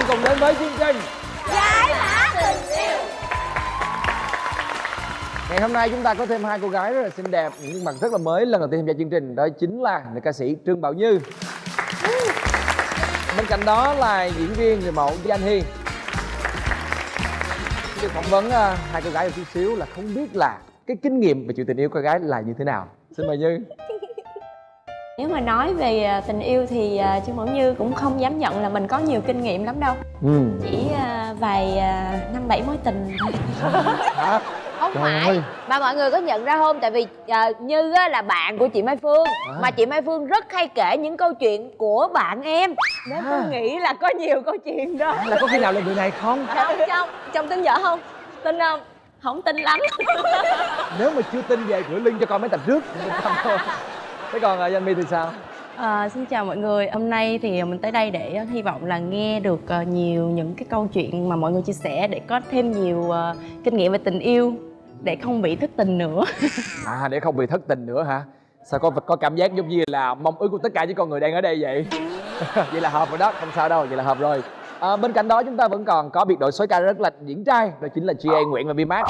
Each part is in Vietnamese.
cùng đến với chương trình Giải mã tình yêu. Ngày hôm nay chúng ta có thêm hai cô gái rất là xinh đẹp, những gương mặt rất là mới lần đầu tiên tham gia chương trình, đó chính là nữ ca sĩ Trương Bảo Như. Bên cạnh đó là diễn viên người mẫu Danh Hiền. Được phỏng vấn hai cô gái một chút xíu là không biết là cái kinh nghiệm về chuyện tình yêu cô gái là như thế nào. Xin mời Như. Nếu mà nói về tình yêu thì Trương Bảo Như cũng không dám nhận là mình có nhiều kinh nghiệm lắm đâu. Chỉ vài năm 7 mối tình thôi. Hả? Không Trời phải ơi. mà mọi người có nhận ra không, tại vì Như á, là bạn của chị Mai Phương mà chị Mai Phương rất hay kể những câu chuyện của bạn em, nên tôi nghĩ là có nhiều câu chuyện đó. Là có khi nào là người này không? Chồng tin vợ không? Tin không? Không tin lắm. Nếu mà chưa tin về gửi link cho con mấy tập trước. Thế còn Danh My thì sao? Xin chào mọi người. Hôm nay thì mình tới đây để hy vọng là nghe được nhiều những cái câu chuyện mà mọi người chia sẻ để có thêm nhiều kinh nghiệm về tình yêu để không bị thất tình nữa. Để không bị thất tình nữa hả? Sao có cảm giác giống như là mong ước của tất cả những con người đang ở đây vậy? Vậy là hợp rồi đó, không sao đâu, vậy là hợp rồi. Bên cạnh đó chúng ta vẫn còn có biệt đội soái ca rất là điển trai, đó chính là GA Nguyễn và Vmax.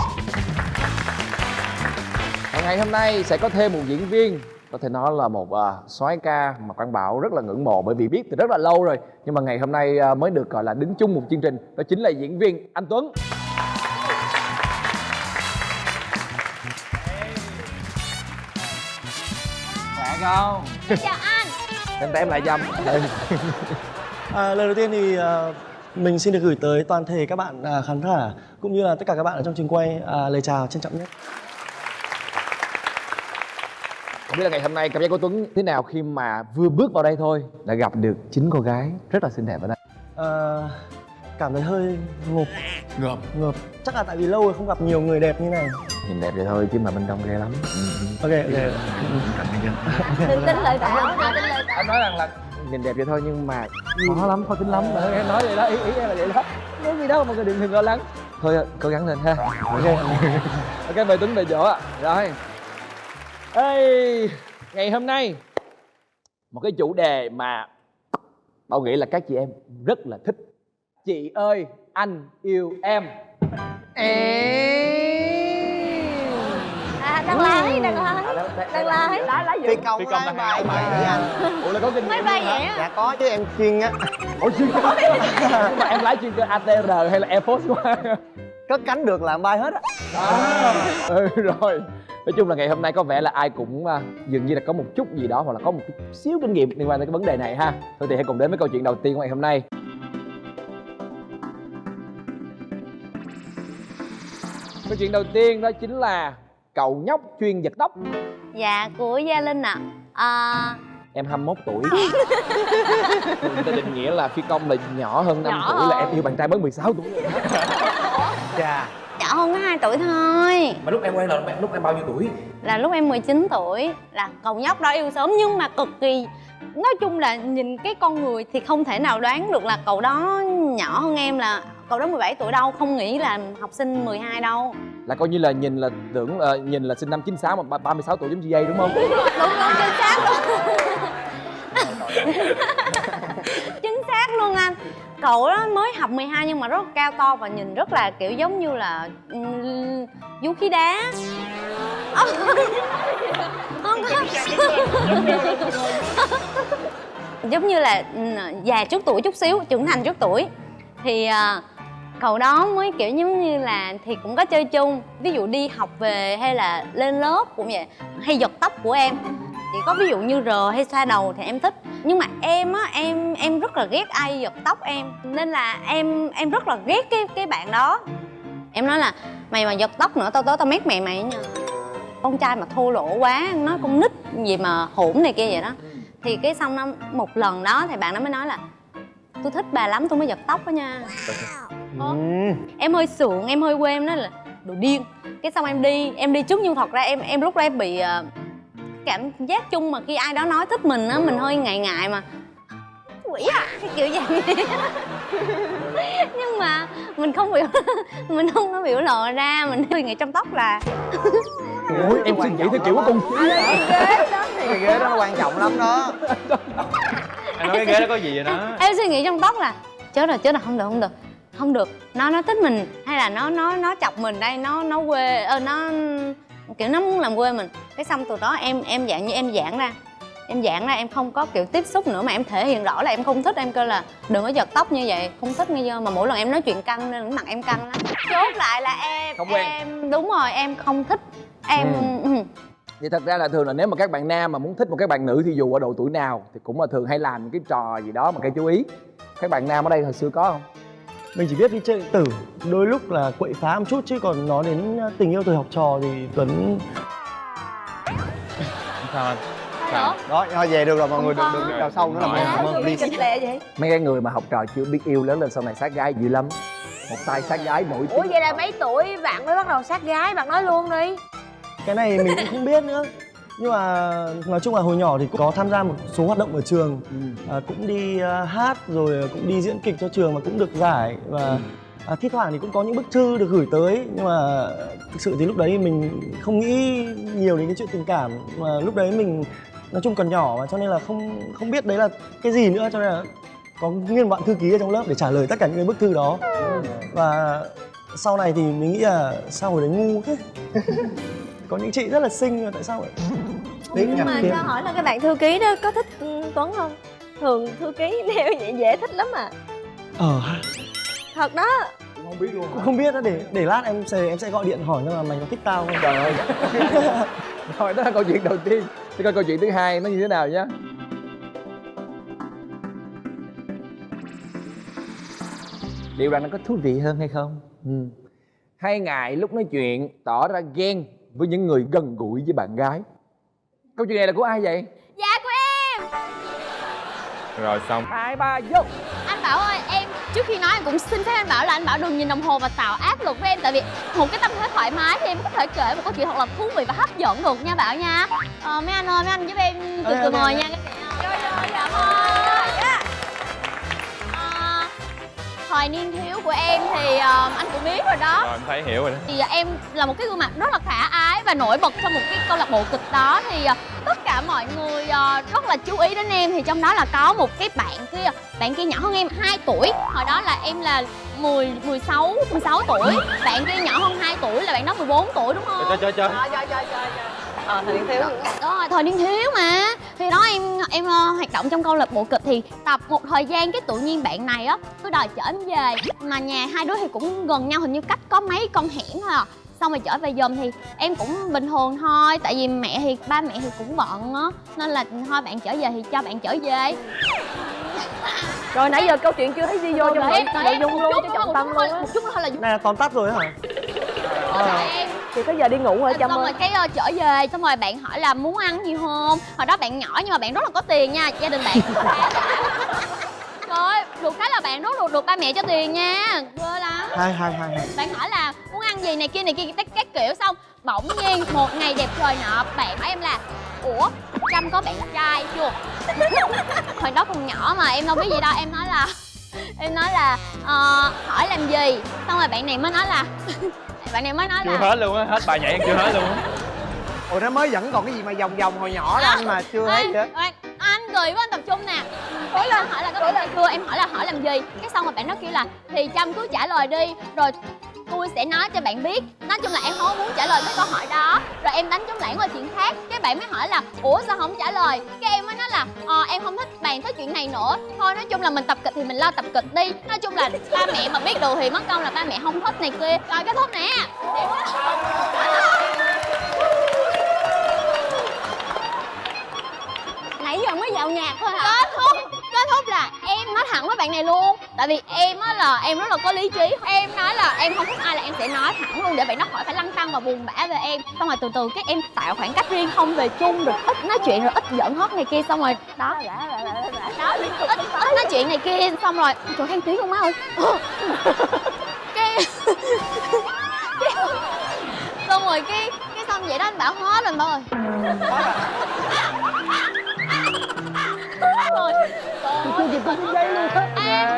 Và ngày hôm nay sẽ có thêm một diễn viên, có thể nói là một soái ca mà Quang Bảo rất là ngưỡng mộ, bởi vì biết từ rất là lâu rồi, nhưng mà ngày hôm nay mới được gọi là đứng chung một chương trình, đó chính là diễn viên anh Tuấn. Khỏe không? Chào anh. Em tay em lại dâm. Lời đầu tiên thì mình xin được gửi tới toàn thể các bạn khán giả cũng như là tất cả các bạn ở trong trường quay lời chào trân trọng nhất. Không biết là ngày hôm nay cảm giác của Tuấn thế nào khi mà vừa bước vào đây thôi đã gặp được 9 cô gái rất là xinh đẹp ở đây? Cảm thấy hơi ngợp. Chắc là tại vì lâu rồi không gặp nhiều người đẹp như này. Nhìn đẹp vậy thôi chứ mà bên trong ghê lắm. Ok. Đừng tin lời tao, đừng tin lời tao. Anh nói rằng là nhìn đẹp vậy thôi nhưng mà khó lắm, khó tính lắm. Em nói vậy đó, ý em là vậy đó. Nói gì đó mà mọi người đừng lo lắng. Thôi cố gắng lên ha. Ok, mời Tuấn về chỗ ạ. Rồi. Ê, ngày hôm nay một cái chủ đề mà Bảo nghĩ là các chị em rất là thích. Chị ơi, anh yêu em. Đang lái Phi công lái bài với anh. Ủa là có kinh nghiệm máy bay vậy á. Dạ có chứ, em chuyên á. Ủa chuyên cơ. Nhưng mà em lái chuyên cơ ATR hay là Air Force quá? Cất cánh được là bay hết á. Rồi. Nói chung là ngày hôm nay có vẻ là ai cũng dường như là có một chút gì đó hoặc là có một xíu kinh nghiệm liên quan tới cái vấn đề này ha. Thôi thì hãy cùng đến với câu chuyện đầu tiên của ngày hôm nay. Câu chuyện đầu tiên đó chính là cậu nhóc chuyên giật tóc. Dạ, của Gia Linh ạ. Em 21 tuổi. Người ta định nghĩa là Phi Công là nhỏ hơn 5 tuổi là em yêu bạn trai mới 16 tuổi. Chà. Nhỏ hơn có 2 tuổi thôi. Mà lúc em quen là lúc em bao nhiêu tuổi? Là lúc em 19 tuổi. Là cậu nhóc đó yêu sớm nhưng mà cực kỳ, nói chung là nhìn cái con người thì không thể nào đoán được là cậu đó nhỏ hơn em, là cậu đó 17 tuổi đâu, không nghĩ là học sinh 12 đâu. Là coi như là nhìn là tưởng nhìn là sinh năm 96 mà 36 tuổi giống GA đúng không? Đúng chính xác luôn. Chính xác luôn anh. Cậu đó mới học 12 nhưng mà rất cao to và nhìn rất là kiểu giống như là vũ khí đá. Không có. Giống như là già chút tuổi chút xíu, trưởng thành chút tuổi. Thì cậu đó mới kiểu giống như là thì cũng có chơi chung, ví dụ đi học về hay là lên lớp cũng vậy, hay giật tóc của em. Chỉ có ví dụ như rờ hay xoa đầu thì em thích, nhưng mà em á, em rất là ghét ai giật tóc em, nên là em rất là ghét cái bạn đó. Em nói là mày mà giật tóc nữa tao mét mày nha. Con trai mà thô lỗ quá, nói con nít gì mà hỗn này kia vậy đó. Thì cái xong đó, một lần đó thì bạn đó mới nói là tôi thích bà lắm tôi mới giật tóc đó nha. Em hơi sượng, em hơi quê, em nói là đồ điên. Cái xong em đi trước, nhưng thật ra em lúc đó em bị cảm giác chung mà khi ai đó nói thích mình á, mình hơi ngại mà quỷ à, cái kiểu vậy. Nhưng mà mình không có biểu lộ ra, mình suy nghĩ trong tóc là Ủa, em suy nghĩ theo kiểu của con chim. Cái ghế đó nó quan trọng lắm đó. Anh nói cái ghế đó có gì vậy đó? em suy nghĩ trong tóc là chết rồi không được, nó thích mình hay là nó chọc mình đây, nó quê nó kiểu nó muốn làm quê mình. Cái xong từ đó em dạng như em giãn ra, em không có kiểu tiếp xúc nữa, mà em thể hiện rõ là em không thích. Em kêu là đừng có giật tóc như vậy, không thích nghe chưa. Mà mỗi lần em nói chuyện căng nên mặt em căng lắm. Chốt lại là Không quen. em đúng rồi, em không thích em. Vậy thật ra là thường là nếu mà các bạn nam mà muốn thích một các bạn nữ thì dù ở độ tuổi nào thì cũng là thường hay làm những cái trò gì đó mà gây chú ý. Các bạn nam ở đây hồi xưa có không? Mình chỉ biết đi chơi điện tử, đôi lúc là quậy phá một chút, chứ còn nói đến tình yêu thời học trò thì Tuấn... Sao anh? Sao? Đó, thôi về được rồi mọi người, đừng đào sâu nữa là mọi Cảm người. ơn. Mấy cái người mà học trò chưa biết yêu lớn lên sau này sát gái dữ lắm. Một tay sát gái nổi tiếng. Ủa vậy là mấy tuổi bạn mới bắt đầu sát gái, bạn nói luôn đi. Cái này mình cũng không biết nữa. Nhưng mà nói chung là hồi nhỏ thì cũng có tham gia một số hoạt động ở trường. Cũng đi hát rồi cũng đi diễn kịch cho trường mà cũng được giải. Và thi thoảng thì cũng có những bức thư được gửi tới. Nhưng mà thực sự thì lúc đấy mình không nghĩ nhiều đến cái chuyện tình cảm. Mà lúc đấy mình nói chung còn nhỏ mà, cho nên là không biết đấy là cái gì nữa. Cho nên là có nguyên bạn thư ký ở trong lớp để trả lời tất cả những cái bức thư đó. Và sau này thì mình nghĩ là sao hồi đấy ngu thế. Có những chị rất là xinh mà tại sao lại Nhưng mà cho hỏi là cái bạn thư ký đó có thích Tuấn không? Thường thư ký neo vậy dễ thích lắm à. Thật đó. Không biết luôn. Cũng không biết đó, để lát em sẽ gọi điện hỏi xem là mày có thích tao không. Trời ơi. Rồi đó là câu chuyện đầu tiên. Thì coi câu chuyện thứ hai nó như thế nào nhé. Liệu rằng nó có thú vị hơn hay không? Hay ngại lúc nói chuyện tỏ ra ghen với những người gần gũi với bạn gái? Câu chuyện này là của ai vậy? Dạ của em. Rồi xong. 2, 3, vô. Anh Bảo ơi, em trước khi nói em cũng xin phép anh Bảo là anh Bảo đừng nhìn đồng hồ và tạo áp lực với em. Tại vì một cái tâm thế thoải mái thì em có thể kể một câu chuyện thật là thú vị và hấp dẫn được nha Bảo nha. Mấy anh ơi, mấy anh giúp em từ ngồi nha. Cảm ơn. Thời niên thiếu của em thì anh cũng biết rồi đó. Rồi em thấy hiểu rồi đó. Thì em là một cái gương mặt rất là khả ái và nổi bật trong một cái câu lạc bộ kịch đó. Thì tất cả mọi người rất là chú ý đến em. Thì trong đó là có một cái bạn kia nhỏ hơn em 2 tuổi. Hồi đó là em là 16 tuổi. Bạn kia nhỏ hơn 2 tuổi, là bạn đó 14 tuổi đúng không? Chơi. Thời niên thiếu. Đó, thời niên thiếu mà. Thì đó em hoạt động trong câu lạc bộ kịch thì tập một thời gian cái tự nhiên bạn này á cứ đòi chở em về. Mà nhà hai đứa thì cũng gần nhau, hình như cách có mấy con hẻm thôi à. Xong rồi chở về giùm thì em cũng bình thường thôi. Tại vì ba mẹ thì cũng bận á, nên là thôi bạn chở về thì cho bạn chở về. Rồi nãy giờ câu chuyện chưa thấy đi vô trong nội dung luôn, cái trọng tâm luôn á. Một chút thôi là Này là tóm tắt rồi hả? em. Thì tới giờ đi ngủ ở trong Xong rồi cái chở về, xong rồi bạn hỏi là muốn ăn gì không. Hồi đó bạn nhỏ nhưng mà bạn rất là có tiền nha, gia đình bạn. Trời ơi, được cái là bạn được ba mẹ cho tiền nha, ghê lắm. Hai. Bạn hỏi là muốn ăn gì này kia các kiểu. Xong bỗng nhiên một ngày đẹp trời nọ bạn hỏi em là ủa Trâm có bạn trai chưa? Hồi đó còn nhỏ mà em đâu biết gì đâu. Em nói là hỏi làm gì. Xong rồi bạn này mới nói là Chưa hết luôn á, hết bài nhảy em chưa hết luôn á. Ủa nó mới vẫn còn cái gì mà vòng hồi nhỏ đó anh mà chưa thấy gì hết. Anh cười với anh tập trung nè. Hỏi là có bạn trai chưa, em hỏi là hỏi làm gì. Cái xong rồi bạn nó kêu là thì Trâm cứ trả lời đi rồi tôi sẽ nói cho bạn biết. Nói chung là em không muốn trả lời cái câu hỏi đó. Rồi em đánh trống lãng qua chuyện khác. Cái bạn mới hỏi là ủa sao không trả lời. Cái em mới nói là em không thích bàn tới chuyện này nữa. Thôi nói chung là mình tập kịch thì mình lo tập kịch đi. Nói chung là ba mẹ mà biết được thì mất công là ba mẹ không thích này kia. Rồi kết thúc nè. Nãy giờ mới vào nhạc thôi hả? Kết thúc là em nói thẳng với bạn này luôn. Tại vì em á là em rất là có lý trí. Em nói là em không thích ai là em sẽ nói thẳng luôn để bạn nó khỏi phải lăn tăn và buồn bã về em. Xong rồi từ từ cái em tạo khoảng cách riêng, không về chung, rồi ít nói chuyện, rồi ít giận hớt này kia. Xong rồi đó ít nói chuyện này kia. Xong rồi trời khen tiếng luôn má ơi. Xong rồi cái xong vậy đó anh Bảo hết rồi Bảo ơi. Rồi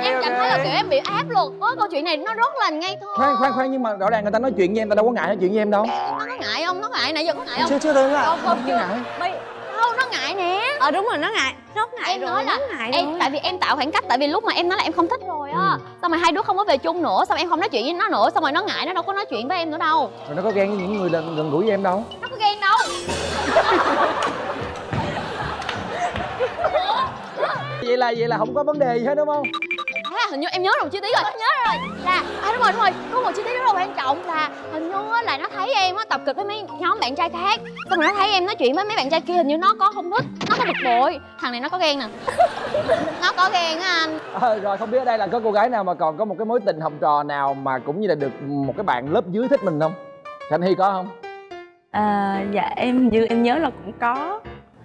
em cảm thấy là kiểu em bị áp lực. Câu chuyện này nó rất là ngây thơ. Khoan nhưng mà rõ ràng người ta nói chuyện với em, ta đâu có ngại nói chuyện với em đâu. Nó có ngại không? Nó ngại, nãy giờ có ngại không? Chưa thấy ngại. Không ngại. Không, nó ngại nè. Đúng rồi, nó ngại Em rồi, nói là nó ngại em rồi. tại vì em tạo khoảng cách, tại vì lúc mà em nói là em không thích rồi á, xong rồi hai đứa không có về chung nữa, xong em không nói chuyện với nó nữa, xong rồi nó ngại, nó đâu có nói chuyện với em nữa đâu. Rồi nó có ghen với những người gần gũi với em đâu. Nó có ghen đâu. Vậy là không có vấn đề gì hết đúng không? Hình như em nhớ được một chi tiết rồi, nhớ rồi là đúng rồi, có một chi tiết rất là quan trọng là hình như là nó thấy em á tập kịch với mấy nhóm bạn trai khác, xong rồi nó thấy em nói chuyện với mấy bạn trai kia, hình như nó có không thích, nó có bực bội. Thằng này nó có ghen nè. Nó có ghen á anh. Rồi không biết ở đây là có cô gái nào mà còn có một cái mối tình học trò nào mà cũng như là được một cái bạn lớp dưới thích mình không? Thanh Hy có không? Dạ em như em nhớ là cũng có.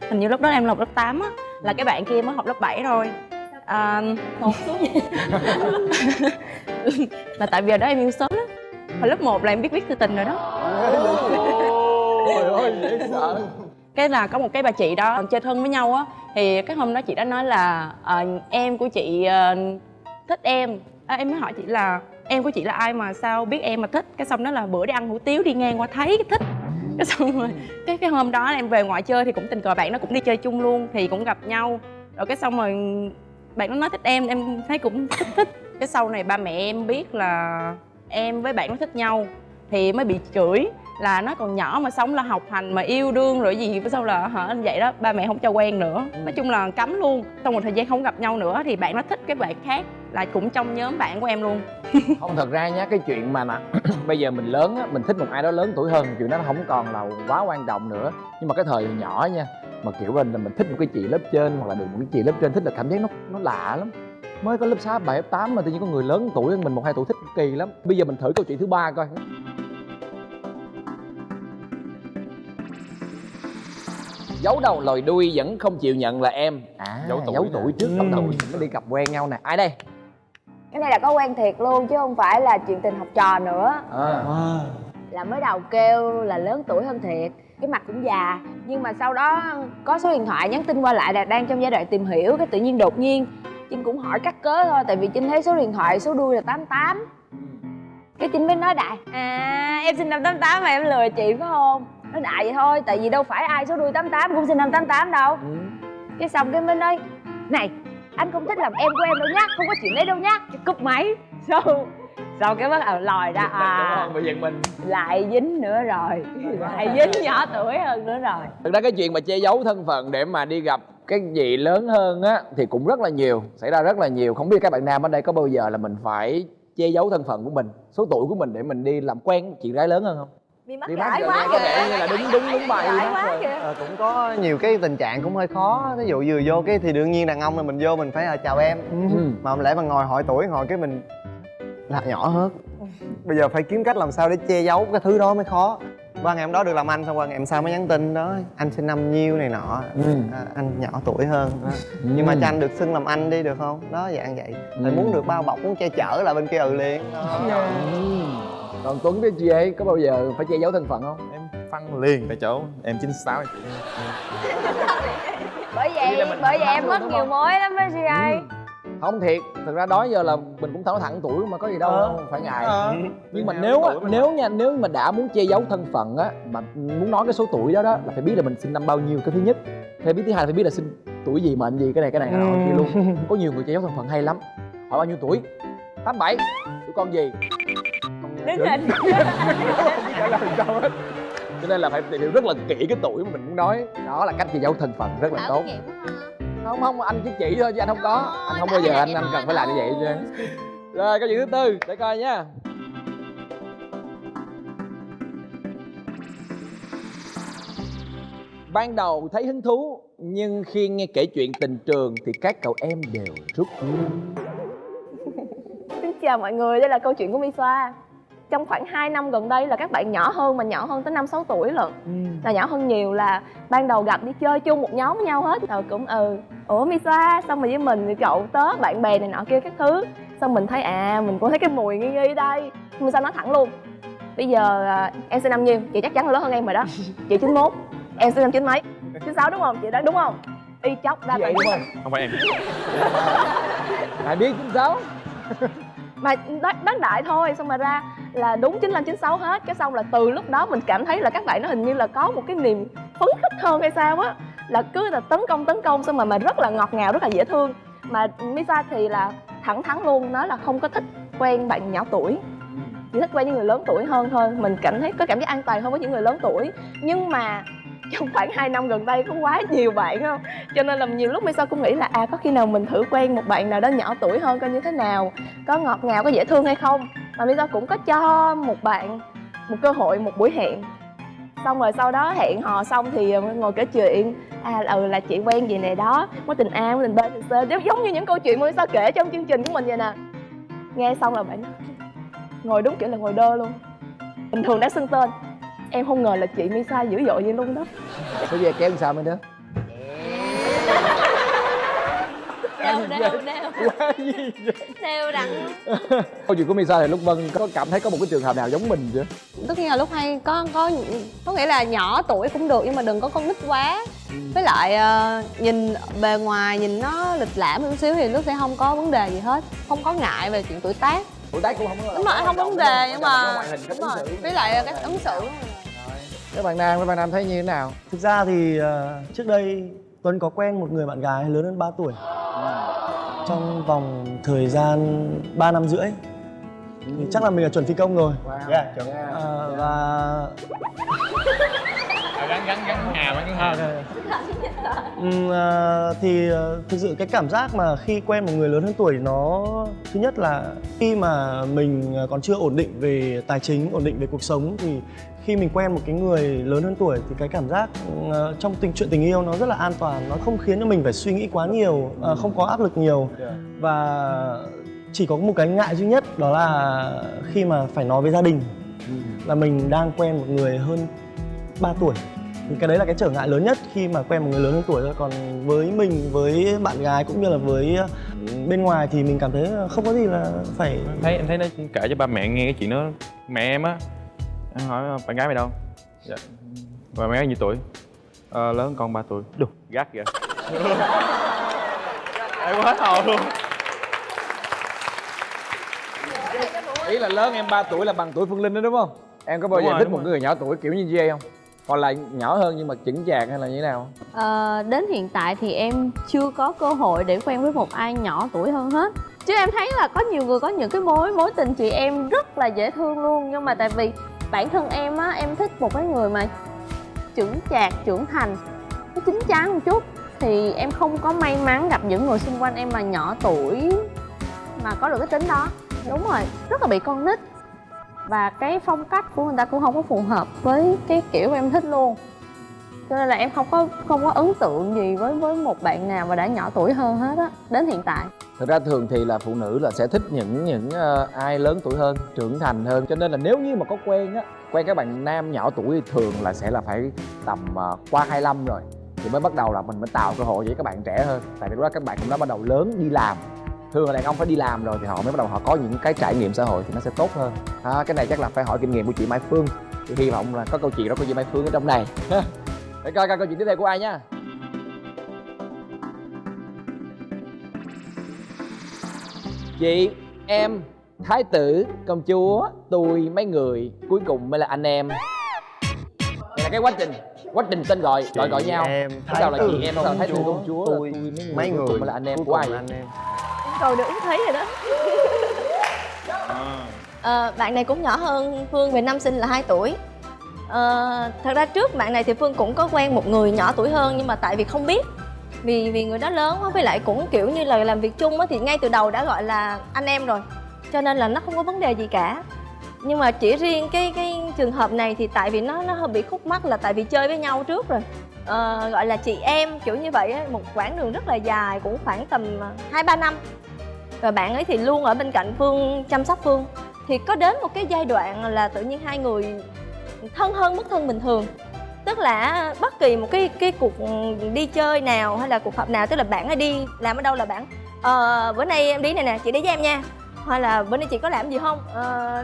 Hình như lúc đó em học lớp 8 á, là cái bạn kia mới học lớp 7 thôi. Một xuống. Là tại vì ở đó em yêu sớm lắm. Hồi lớp 1 là em biết thư tình rồi đó. Trời ơi dễ sợ. Cái là có một cái bà chị đó chơi thân với nhau á, thì cái hôm đó chị đã nói là em của chị thích em. Em mới hỏi chị là em của chị là ai mà sao biết em mà thích. Cái xong đó là bữa đi ăn hủ tiếu đi ngang qua thấy thích. Cái xong rồi cái hôm đó là em về ngoại chơi thì cũng tình cờ bạn nó cũng đi chơi chung luôn, thì cũng gặp nhau. Rồi cái xong rồi bạn nó nói thích em thấy cũng thích. Cái sau này ba mẹ em biết là em với bạn nó thích nhau thì mới bị chửi là nó còn nhỏ mà sống là học hành mà yêu đương rồi gì, sau là hả vậy đó, ba mẹ không cho quen nữa. Nói chung là cấm luôn. Sau một thời gian không gặp nhau nữa thì bạn nó thích cái bạn khác là cũng trong nhóm bạn của em luôn. Không, thật ra nhá, cái chuyện mà bây giờ mình lớn á, mình thích một ai đó lớn tuổi hơn, chuyện đó nó không còn là quá quan trọng nữa. Nhưng mà cái thời nhỏ nha, mà kiểu là mình thích một cái chị lớp trên hoặc là được một cái chị lớp trên thích là cảm giác nó lạ lắm. Mới có lớp 6, 7, lớp 8 mà tự nhiên có người lớn tuổi hơn mình 1-2 tuổi thích, kỳ lắm. Bây giờ mình thử câu chuyện thứ 3 coi. Giấu đầu lòi đuôi vẫn không chịu nhận là em. Giấu tuổi trước giấu tuổi mới đi gặp quen nhau nè. Ai đây? Cái này là có quen thiệt luôn chứ không phải là chuyện tình học trò nữa. Là mới đầu kêu là lớn tuổi hơn thiệt, cái mặt cũng già, nhưng mà sau đó có số điện thoại nhắn tin qua lại là đang trong giai đoạn tìm hiểu, cái tự nhiên đột nhiên Trinh cũng hỏi cắt cớ thôi, tại vì Trinh thấy số điện thoại số đuôi là 88. Cái Trinh mới nói đại em sinh năm 88 mà em lừa chị phải không? Nói đại vậy thôi, tại vì đâu phải ai số đuôi 88 cũng sinh năm 88 đâu. Cái xong cái mới nói này, anh không thích làm em của em đâu nhá, không có chuyện đấy đâu nhá. Cái cúp máy. Sau cái bắt đầu lòi ra Bị giận mình. lại dính nữa rồi. Lại dính nhỏ tuổi hơn nữa rồi. Thực ra cái chuyện mà che giấu thân phận để mà đi gặp cái gì lớn hơn á thì cũng rất là nhiều, xảy ra rất là nhiều. Không biết các bạn nam ở đây có bao giờ là mình phải che giấu thân phận của mình, số tuổi của mình để mình đi làm quen chị gái lớn hơn không? Bị mắc Đi gãi giờ quá nghe có vẻ như là đúng bài đi quá rồi. kìa. Cũng có nhiều cái tình trạng cũng hơi khó. Ví dụ vừa vô cái thì đương nhiên đàn ông là mình vô mình phải chào em. Mà không lẽ mà ngồi hỏi tuổi, ngồi cái mình là nhỏ hơn. Bây giờ phải kiếm cách làm sao để che giấu cái thứ đó mới khó. Qua ngày hôm đó được làm anh, xong qua ngày hôm sau mới nhắn tin đó anh sinh năm nhiêu này nọ. Anh nhỏ tuổi hơn đó. Nhưng mà cho anh được xưng làm anh đi được không? Đó dạng vậy. Tại muốn được bao bọc, muốn che chở là bên kia liền. Còn Tuấn với chị ấy có bao giờ phải che giấu thân phận không? Em phân liền tại chỗ em 96. Bởi vậy em mất nhiều mối lắm đó chị ơi. Không thiệt, thực ra đó giờ là mình cũng thẳng thẳng tuổi mà có gì đâu đâu phải ngại. Nhưng mà nếu mà đã muốn che giấu thân phận á, mà muốn nói cái số tuổi đó là phải biết là mình sinh năm bao nhiêu, cái thứ nhất. Phải biết thứ hai là phải biết là sinh tuổi gì mệnh gì, cái này nọ kia luôn. Có nhiều người che giấu thân phận hay lắm. Hỏi bao nhiêu tuổi? 87. Tuổi con gì? Đứng hình. Cho nên là phải tìm hiểu rất là kỹ cái tuổi mà mình muốn nói. Đó là cách che giấu thân phận rất là tốt. Không, anh chỉ chỉ thôi chứ anh không có. Anh không bao giờ anh cần phải làm như vậy chứ. Rồi câu chuyện thứ tư để coi nha. Ban đầu thấy hứng thú, nhưng khi nghe kể chuyện tình trường thì các cậu em đều rút lui. Xin chào mọi người, đây là câu chuyện của Misa. Trong khoảng 2 năm gần đây là các bạn nhỏ hơn, mà nhỏ hơn tới 5-6 tuổi lận. Là nhỏ hơn nhiều, là ban đầu gặp đi chơi chung một nhóm với nhau hết. Rồi cũng ủa Misa, xong rồi với mình thì cậu tớ, bạn bè này nọ kia các thứ. Xong mình thấy mình cũng thấy cái mùi nghi nghi đây. Misa nói thẳng luôn, bây giờ em sinh năm nhiêu? Chị chắc chắn là lớn hơn em rồi đó. Chị 91, em sinh năm 9 mấy? 96 đúng không? Chị đoán đúng không? Y chóc ra Vậy đúng không? Không phải em. Ai biết 96? Mà đoán đại thôi, xong mà ra là đúng 95, 96 hết. Cái xong là từ lúc đó mình cảm thấy là các bạn nó hình như là có một cái niềm phấn khích hơn hay sao á. là cứ là tấn công xong mà rất là ngọt ngào, rất là dễ thương. Mà Misa thì là thẳng thắn luôn, nói là không có thích quen bạn nhỏ tuổi, chỉ thích quen những người lớn tuổi hơn thôi. Mình cảm thấy có cảm giác an toàn hơn với những người lớn tuổi. Nhưng mà trong khoảng 2 năm gần đây có quá nhiều bạn không, cho nên là nhiều lúc Misa cũng nghĩ là có khi nào mình thử quen một bạn nào đó nhỏ tuổi hơn coi như thế nào, có ngọt ngào, có dễ thương hay không. Mà Misa cũng có cho một bạn một cơ hội, một buổi hẹn. Xong rồi sau đó hẹn hò xong thì ngồi kể chuyện, là chị quen gì này đó, mối tình A, mối tình B, mối tình C, giống như những câu chuyện mà Misa kể trong chương trình của mình vậy nè. Nghe xong là bạn ngồi đúng kiểu là ngồi đơ luôn. Bình thường đã xưng tên, em không ngờ là chị Misa dữ dội vậy luôn đó. Có về kéo làm sao mấy đứa? Đều đặn. Câu chuyện của Misa thì lúc Vân có cảm thấy có một cái trường hợp nào giống mình chưa? Tất nhiên là lúc hay có nghĩa là nhỏ tuổi cũng được nhưng mà đừng có con nít quá. Với lại nhìn bề ngoài nhìn nó lịch lãm một xíu thì lúc sẽ không có vấn đề gì hết, không có ngại về chuyện tuổi tác. Tuổi tác cũng không có. Đúng rồi, không vấn đề, nhưng mà đúng rồi, với lại cách ứng xử. Các bạn nam thấy như thế nào? Thực ra thì trước đây Tuấn có quen một người bạn gái lớn hơn 3 tuổi. Trong vòng thời gian 3 năm rưỡi. Thì chắc là mình là chuẩn phi công rồi. Dạ, chuẩn. Và gắn hà với cái hơn. thì thực sự cái cảm giác mà khi quen một người lớn hơn tuổi nó, thứ nhất là khi mà mình còn chưa ổn định về tài chính, ổn định về cuộc sống, thì khi mình quen một cái người lớn hơn tuổi thì cái cảm giác trong chuyện tình yêu nó rất là an toàn, nó không khiến cho mình phải suy nghĩ quá nhiều, không có áp lực nhiều. Và chỉ có một cái ngại duy nhất, đó là khi mà phải nói với gia đình là mình đang quen một người hơn 3 tuổi. Thì cái đấy là cái trở ngại lớn nhất khi mà quen một người lớn hơn tuổi thôi. Còn với mình, với bạn gái cũng như là với bên ngoài thì mình cảm thấy không có gì là phải. Em thấy nó kể cho ba mẹ nghe cái chuyện đó. Mẹ em á, em hỏi bạn gái mày đâu? Dạ. Và mẹ nhiêu tuổi? Lớn hơn con 3 tuổi. Đù, gắt kìa. Em quá hồn luôn. Ý là lớn em 3 tuổi là bằng tuổi Phương Linh đó đúng không? Em có bao giờ thích một người nhỏ tuổi kiểu như Jay không? Còn là nhỏ hơn nhưng mà chững chạc hay là như thế nào? Đến hiện tại thì em chưa có cơ hội để quen với một ai nhỏ tuổi hơn hết. Chứ em thấy là có nhiều người có những cái mối tình chị em rất là dễ thương luôn. Nhưng mà tại vì bản thân em á, em thích một cái người mà chững chạc, trưởng thành, nó chín chắn một chút. Thì em không có may mắn gặp những người xung quanh em mà nhỏ tuổi mà có được cái tính đó. Đúng rồi, rất là bị con nít. Và cái phong cách của người ta cũng không có phù hợp với cái kiểu em thích luôn. Cho nên là em không có ấn tượng gì với một bạn nào mà đã nhỏ tuổi hơn hết á, đến hiện tại. Thực ra thường thì là phụ nữ là sẽ thích những ai lớn tuổi hơn, trưởng thành hơn. Cho nên là nếu như mà có quen các bạn nam nhỏ tuổi thì thường là sẽ là phải tầm qua 25 rồi thì mới bắt đầu là mình mới tạo cơ hội với các bạn trẻ hơn. Tại vì lúc đó các bạn cũng đã bắt đầu lớn đi làm. Thường là đàn ông phải đi làm rồi thì họ mới bắt đầu họ có những cái trải nghiệm xã hội thì nó sẽ tốt hơn. Cái này chắc là phải hỏi kinh nghiệm của chị Mai Phương. Thì hy vọng là có câu chuyện đó của chị Mai Phương ở trong này. Để coi câu chuyện tiếp theo của ai nha. Chị, em, thái tử, công chúa, tôi, mấy người, cuối cùng mới là anh em. Đây là cái quá trình tên gọi nhau. Em, Bắt đầu là chị em, thái tử, công chúa, tôi, mấy người, cuối cùng mới là anh em của ai? Rồi được Út thấy rồi đó. Bạn này cũng nhỏ hơn Phương về năm sinh là 2 tuổi. Thật ra trước bạn này thì Phương cũng có quen một người nhỏ tuổi hơn, nhưng mà tại vì không biết, vì người đó lớn quá, với lại cũng kiểu như là làm việc chung á, thì ngay từ đầu đã gọi là anh em rồi, cho nên là nó không có vấn đề gì cả. Nhưng mà chỉ riêng cái trường hợp này thì tại vì nó hơi bị khúc mắc là tại vì chơi với nhau trước rồi. Gọi là chị em kiểu như vậy á, một quãng đường rất là dài, cũng khoảng tầm 2-3 năm. Rồi bạn ấy thì luôn ở bên cạnh Phương, chăm sóc Phương. Thì có đến một cái giai đoạn là tự nhiên hai người thân hơn mức thân bình thường. Tức là bất kỳ một cái cuộc đi chơi nào hay là cuộc họp nào, tức là bạn ấy đi làm ở đâu là bạn bữa nay em đi này nè, chị đi với em nha. Hoặc là bữa nay chị có làm gì không,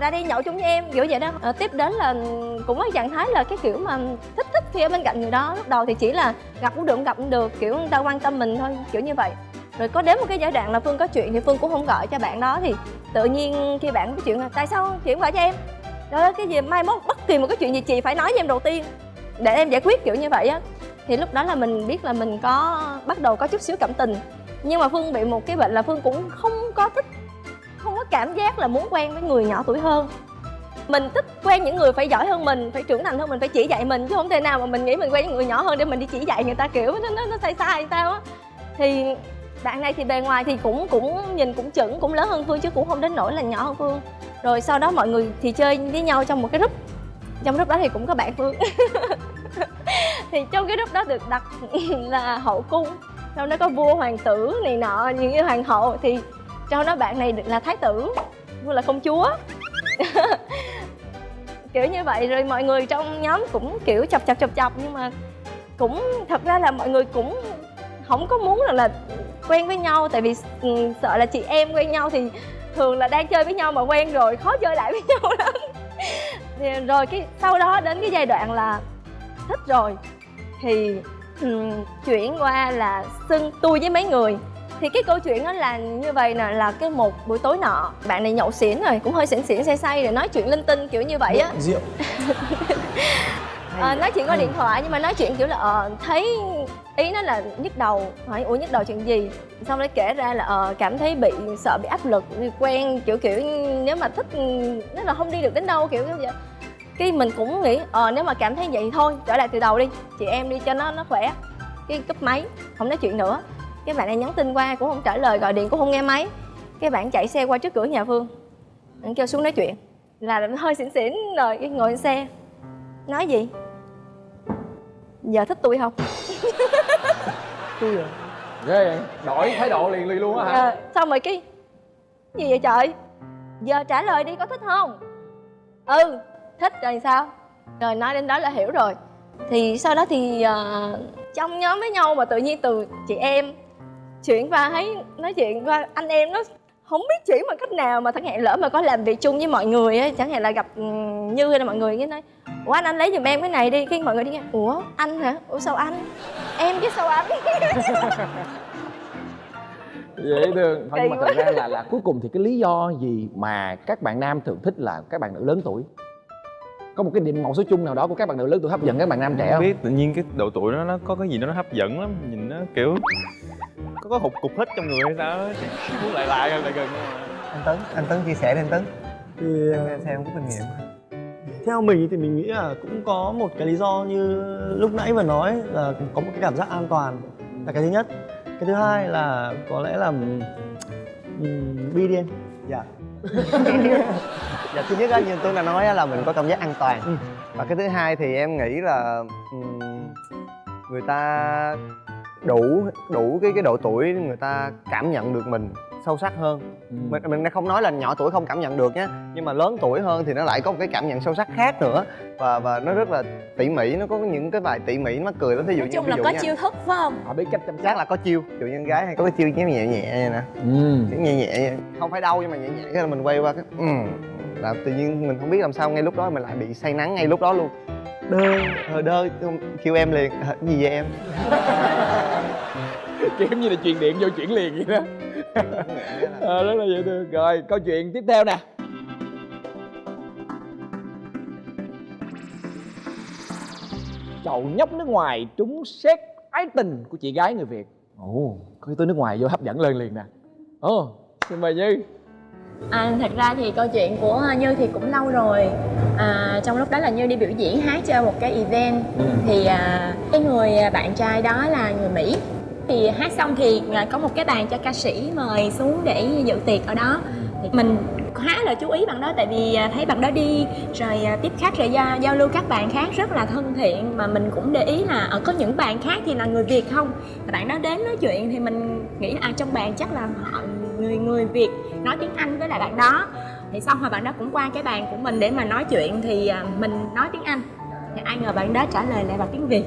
ra đi nhậu chung với em, kiểu vậy đó. Tiếp đến là cũng có trạng thái là cái kiểu mà thích khi ở bên cạnh người đó. Lúc đầu thì chỉ là gặp cũng được, không gặp cũng được, kiểu người ta quan tâm mình thôi, kiểu như vậy. Rồi có đến một cái giai đoạn là Phương có chuyện thì Phương cũng không gọi cho bạn đó. Thì tự nhiên khi bạn có chuyện là tại sao chị không gọi cho em, đó cái gì mai mốt bất kỳ một cái chuyện gì chị phải nói với em đầu tiên để em giải quyết, kiểu như vậy á. thì lúc đó là mình biết là mình có bắt đầu có chút xíu cảm tình. Nhưng mà Phương bị một cái bệnh là Phương cũng không có cảm giác là muốn quen với người nhỏ tuổi hơn. Mình thích quen những người phải giỏi hơn mình, phải trưởng thành hơn mình, phải chỉ dạy mình, chứ không thể nào mà mình nghĩ mình quen những người nhỏ hơn để mình đi chỉ dạy người ta, kiểu nó sai sai sao á. Thì bạn này thì bề ngoài thì cũng nhìn cũng chững, cũng lớn hơn Phương chứ cũng không đến nỗi là nhỏ hơn Phương. Rồi sau đó mọi người thì chơi với nhau trong một cái group. Trong group đó thì cũng có bạn Phương. Thì trong cái group đó được đặt là hậu cung, trong đó có vua hoàng tử này nọ, như hoàng hậu, thì trong đó bạn này được là thái tử, Phương là công chúa. Kiểu như vậy. Rồi mọi người trong nhóm cũng kiểu chọc nhưng mà cũng thật ra là mọi người cũng không có muốn là quen với nhau, tại vì sợ là chị em quen nhau thì thường là đang chơi với nhau mà quen rồi khó chơi lại với nhau lắm. Rồi cái sau đó đến cái giai đoạn là thích rồi thì chuyển qua là xưng tôi với mấy người. Thì cái câu chuyện đó là như vậy nè, là cái một buổi tối nọ bạn này nhậu xỉn rồi, cũng hơi xỉn say say rồi nói chuyện linh tinh kiểu như vậy á. Rượu. Nói chuyện qua điện thoại, nhưng mà nói chuyện kiểu là thấy ý nó là nhức đầu, hỏi ủa nhức đầu chuyện gì, xong rồi kể ra là cảm thấy sợ bị áp lực, quen kiểu nếu mà thích nếu là không đi được đến đâu kiểu như vậy. Cái mình cũng nghĩ nếu mà cảm thấy vậy thôi trở lại từ đầu đi, chị em đi cho nó khỏe. Cái cúp máy, không nói chuyện nữa. Cái bạn này nhắn tin qua cũng không trả lời, gọi điện cũng không nghe máy. Cái bạn chạy xe qua trước cửa nhà Phương, bạn kêu xuống nói chuyện, là hơi xỉn rồi. Cái ngồi trên xe nói gì giờ thích tôi không? Tôi à? Ghê vậy, đổi thái độ liền luôn á hả? Xong rồi cái gì vậy trời, giờ trả lời đi, có thích không? Ừ, thích. Rồi sao? Rồi nói đến đó là hiểu rồi. Thì sau đó thì trong nhóm với nhau mà tự nhiên từ chị em chuyển qua thấy nói chuyện qua anh em, nó không biết chuyển bằng cách nào. Mà chẳng hạn lỡ mà có làm việc chung với mọi người á, chẳng hạn là gặp Như hay là mọi người cái nói ủa anh lấy giùm em cái này đi, cái mọi người đi nghe ủa anh hả, ủa sao anh, em chứ sao anh. Dễ thương. Thôi nhưng mà thật ra là cuối cùng thì cái lý do gì mà các bạn nam thường thích là các bạn nữ lớn tuổi? Có một cái điểm mẫu số chung nào đó của các bạn nữ lớn tuổi hấp dẫn các bạn nam trẻ không? Biết tự nhiên cái độ tuổi nó có cái gì đó nó hấp dẫn lắm, nhìn nó kiểu có hụt cục hít trong người hay sao á, muốn lại gần. Anh Tấn chia sẻ đi anh Tấn. Thì Xem có kinh nghiệm. theo mình thì mình nghĩ là cũng có một cái lý do như lúc nãy vừa nói là có một cái cảm giác an toàn là cái thứ nhất. Cái thứ hai là có lẽ là bi điên. Dạ. Dạ, thứ nhất á, như Tuấn đã nói á, là mình có cảm giác an toàn. Và cái thứ hai thì em nghĩ là người ta đủ cái độ tuổi người ta cảm nhận được mình sâu sắc hơn. Mình không nói là nhỏ tuổi không cảm nhận được nhé, nhưng mà lớn tuổi hơn thì nó lại có một cái cảm nhận sâu sắc khác nữa. Và nó rất là tỉ mỉ, nó có những cái bài tỉ mỉ mắc cười lắm. Thí dụ nói chung là có chiêu thức phải không? Họ biết cách chăm sóc. chắc là có chiêu, ví dụ như con gái hay có cái chiêu nhẹ nhẹ vậy nè, nhẹ nhẹ không phải đau nhưng mà nhẹ nhẹ, cái là mình quay qua cái là tự nhiên mình không biết làm sao ngay lúc đó mình lại bị say nắng ngay lúc đó luôn. Đơ kêu em liền gì vậy em. Kiểu như là truyền điện vô chuyển liền vậy đó. Rất là dễ thương. Rồi câu chuyện tiếp theo nè. Chậu nhóc nước ngoài trúng xét ái tình của chị gái người Việt. Có yếu tố nước ngoài vô hấp dẫn lên liền nè. Xin mời Như. Thật ra thì câu chuyện của Như thì cũng lâu rồi. Trong lúc đó là Như đi biểu diễn hát cho một cái event. Thì cái người bạn trai đó là người Mỹ. Thì hát xong thì có một cái bàn cho ca sĩ mời xuống để dự tiệc ở đó. Thì mình khá là chú ý bạn đó, tại vì thấy bạn đó đi rồi tiếp khách rồi giao lưu các bạn khác rất là thân thiện. Mà mình cũng để ý là có những bạn khác thì là người Việt không. Bạn đó đến nói chuyện thì mình nghĩ là trong bàn chắc là họ người Việt nói tiếng Anh với lại bạn đó. Thì xong rồi bạn đó cũng qua cái bàn của mình để mà nói chuyện, thì mình nói tiếng Anh, thì ai ngờ bạn đó trả lời lại bằng tiếng Việt.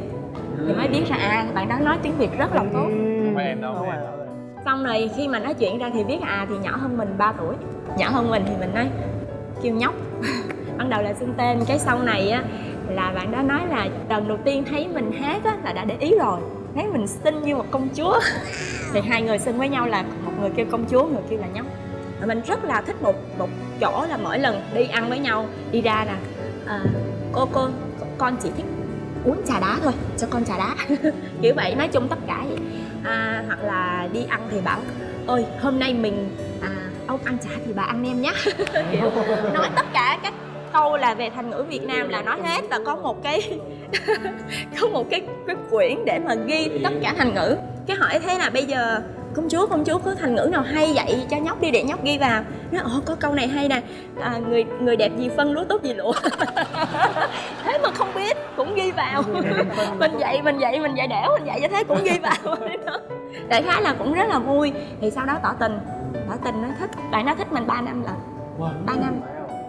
Thì mới biết ra bạn đó nói tiếng Việt rất là tốt. Không phải em đâu. Xong rồi khi mà nói chuyện ra thì biết thì nhỏ hơn mình 3 tuổi. Nhỏ hơn mình thì mình nói kêu nhóc. Ban đầu là xưng tên, cái sau này á là bạn đó nói là lần đầu tiên thấy mình hát á là đã để ý rồi, thấy mình xinh như một công chúa. Thì hai người xưng với nhau là một người kêu công chúa, người kêu là nhóc. Và mình rất là thích một chỗ là mỗi lần đi ăn với nhau, đi ra nè, cô con chỉ thích uống trà đá thôi, cho con trà đá. Kiểu vậy, nói chung tất cả vậy. Hoặc là đi ăn thì bảo ơi hôm nay mình ông ăn chả thì bà ăn nem nhé. Kiểu nói tất cả các câu là về thành ngữ Việt Nam là nói hết, và có một cái có một cái quyển để mà ghi tất cả thành ngữ. Cái hỏi thế là bây giờ công chúa có thành ngữ nào hay dạy cho nhóc đi để nhóc ghi vào. Nói có câu này hay nè, người đẹp gì phân, lúa tốt gì lụa. Thế mà không biết cũng ghi vào. mình dạy đẻo, mình dạy cho thế cũng ghi vào. Đại khái là cũng rất là vui. Thì sau đó tỏ tình nó thích, bạn nó thích mình 3 năm lận.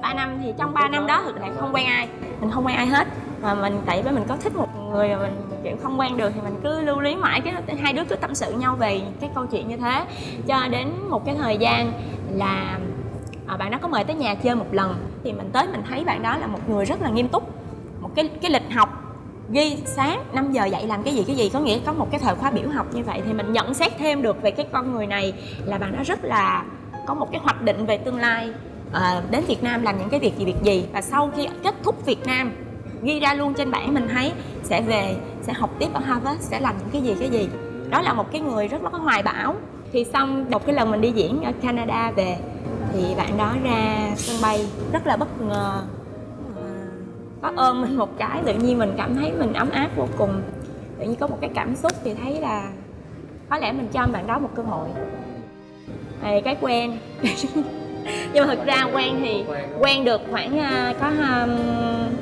3 năm thì trong 3 năm đó thực lại không quen ai, mình không quen ai hết. Mà mình tại vì mình có thích một người mà mình kiểu không quen được thì mình cứ lưu luyến mãi, cái hai đứa cứ tâm sự nhau về cái câu chuyện như thế. Cho đến một cái thời gian là bạn đó có mời tới nhà chơi một lần, thì mình tới mình thấy bạn đó là một người rất là nghiêm túc. Một cái lịch học ghi sáng 5 giờ dậy làm cái gì, có nghĩa có một cái thời khóa biểu học như vậy. Thì mình nhận xét thêm được về cái con người này là bạn đó rất là có một cái hoạch định về tương lai, đến Việt Nam làm những cái việc gì. Và sau khi kết thúc Việt Nam ghi ra luôn trên bảng mình thấy sẽ về, sẽ học tiếp ở Harvard, sẽ làm những cái gì. Đó là một cái người rất là có hoài bão. Thì xong một cái lần mình đi diễn ở Canada về thì bạn đó ra sân bay rất là bất ngờ, có ôm mình một cái, tự nhiên mình cảm thấy mình ấm áp vô cùng. Tự nhiên có một cái cảm xúc thì thấy là có lẽ mình cho bạn đó một cơ hội. Cái quen nhưng mà thực ra quen thì quen được khoảng có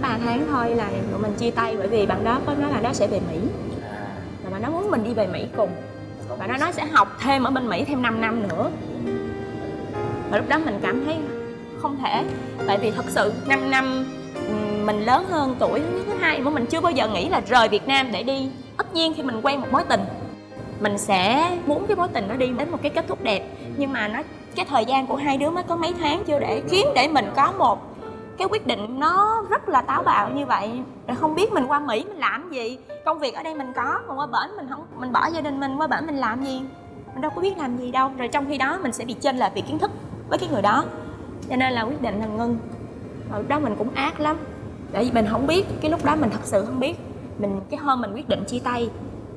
3 tháng thôi là tụi mình chia tay, bởi vì bạn đó có nói là nó sẽ về Mỹ và bạn đó muốn mình đi về Mỹ cùng. Bạn đó nói sẽ học thêm ở bên Mỹ thêm 5 năm nữa. Và lúc đó mình cảm thấy không thể, tại vì thật sự 5 năm mình lớn hơn tuổi. Thứ hai mà mình chưa bao giờ nghĩ là rời Việt Nam để đi. Tất nhiên khi mình quen một mối tình mình sẽ muốn cái mối tình nó đi đến một cái kết thúc đẹp, nhưng mà cái thời gian của hai đứa mới có mấy tháng chưa để mình có một cái quyết định nó rất là táo bạo như vậy. Rồi không biết mình qua Mỹ mình làm gì, công việc ở đây mình có, còn qua bển mình bỏ gia đình mình qua bển mình làm gì, mình đâu có biết làm gì đâu. Rồi trong khi đó mình sẽ bị chênh lệch về kiến thức với cái người đó, cho nên là quyết định là ngưng. Rồi lúc đó mình cũng ác lắm, tại vì mình không biết, cái lúc đó mình thật sự không biết. Cái hôm mình quyết định chia tay,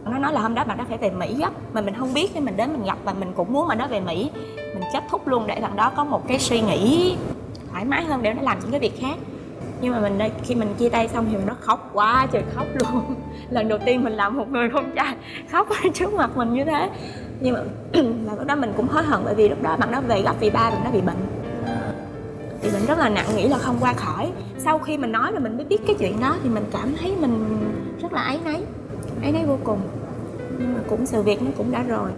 nó nói là hôm đó bạn đó phải về Mỹ gấp, mà mình không biết, nên mình đến mình gặp và mình cũng muốn bạn đó về Mỹ. Mình kết thúc luôn để thằng đó có một cái suy nghĩ thoải mái hơn để nó làm những cái việc khác. Nhưng mà khi mình chia tay xong thì nó khóc quá trời khóc luôn. Lần đầu tiên mình làm một người con trai khóc trước mặt mình như thế. Nhưng mà lúc đó mình cũng hối hận, bởi vì lúc đó bạn đó về gặp vì ba bạn đó bị bệnh. Thì mình rất là nặng, nghĩ là không qua khỏi. Sau khi mình nói rồi mình mới biết cái chuyện đó thì mình cảm thấy mình rất là áy náy vô cùng. Nhưng mà cũng sự việc nó cũng đã rồi.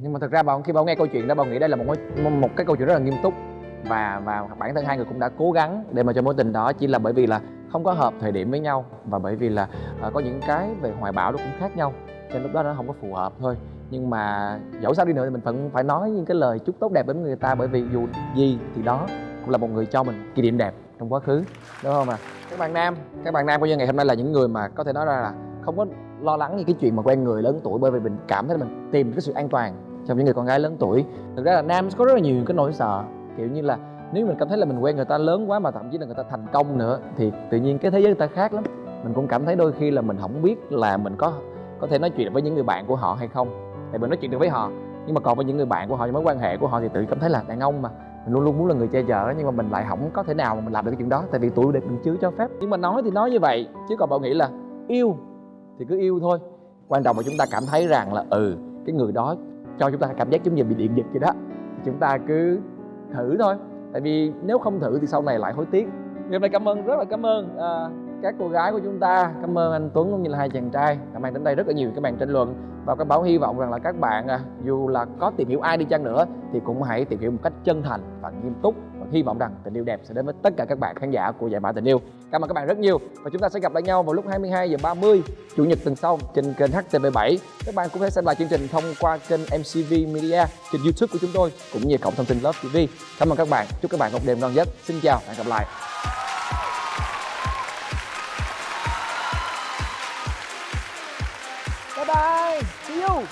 Nhưng mà thật ra khi bạn nghe câu chuyện đó, bạn nghĩ đây là một cái câu chuyện rất là nghiêm túc, và bản thân hai người cũng đã cố gắng để mà cho mối tình đó, chỉ là bởi vì là không có hợp thời điểm với nhau, và bởi vì là có những cái về hoài bão nó cũng khác nhau, cho nên lúc đó nó không có phù hợp thôi. Nhưng mà dẫu sao đi nữa thì mình vẫn phải nói những cái lời chúc tốt đẹp với người ta, bởi vì dù gì thì đó cũng là một người cho mình kỷ niệm đẹp trong quá khứ, đúng không ạ? Các bạn nam coi như ngày hôm nay là những người mà có thể nói ra là không có lo lắng như cái chuyện mà quen người lớn tuổi, bởi vì mình cảm thấy mình tìm cái sự an toàn trong những người con gái lớn tuổi. Thực ra là nam có rất là nhiều cái nỗi sợ, kiểu như là nếu mình cảm thấy là mình quen người ta lớn quá, mà thậm chí là người ta thành công nữa, thì tự nhiên cái thế giới người ta khác lắm. Mình cũng cảm thấy đôi khi là mình không biết là mình có thể nói chuyện được với những người bạn của họ hay không. Tại mình nói chuyện được với họ, nhưng mà còn với những người bạn của họ, những mối quan hệ của họ thì tự cảm thấy là đàn ông mà mình luôn luôn muốn là người che chở, nhưng mà mình lại không có thể nào mà mình làm được cái chuyện đó, tại vì tuổi đẹp mình chưa cho phép. Nhưng mà nói thì nói như vậy, chứ còn Bảo nghĩ là yêu thì cứ yêu thôi. Quan trọng là chúng ta cảm thấy rằng là cái người đó cho chúng ta cảm giác giống như bị điện giật vậy đó, chúng ta cứ thử thôi. Tại vì nếu không thử thì sau này lại hối tiếc. Ngày hôm nay rất là cảm ơn các cô gái của chúng ta, cảm ơn anh Tuấn cũng như là hai chàng trai đã mang đến đây rất là nhiều cái màn tranh luận. Và các Bảo hy vọng rằng là các bạn dù là có tìm hiểu ai đi chăng nữa thì cũng hãy tìm hiểu một cách chân thành và nghiêm túc, và hy vọng rằng tình yêu đẹp sẽ đến với tất cả các bạn khán giả của Giải Mã Tình Yêu. Cảm ơn các bạn rất nhiều, và chúng ta sẽ gặp lại nhau vào lúc 22h30 Chủ nhật tuần sau trên kênh HTV7. Các bạn cũng thể xem lại chương trình thông qua kênh MCV Media trên YouTube của chúng tôi, cũng như cổng thông tin Love TV. Cảm ơn các bạn, chúc các bạn một đêm ngon giấc. Xin chào và hẹn gặp lại. Bye bye, see you.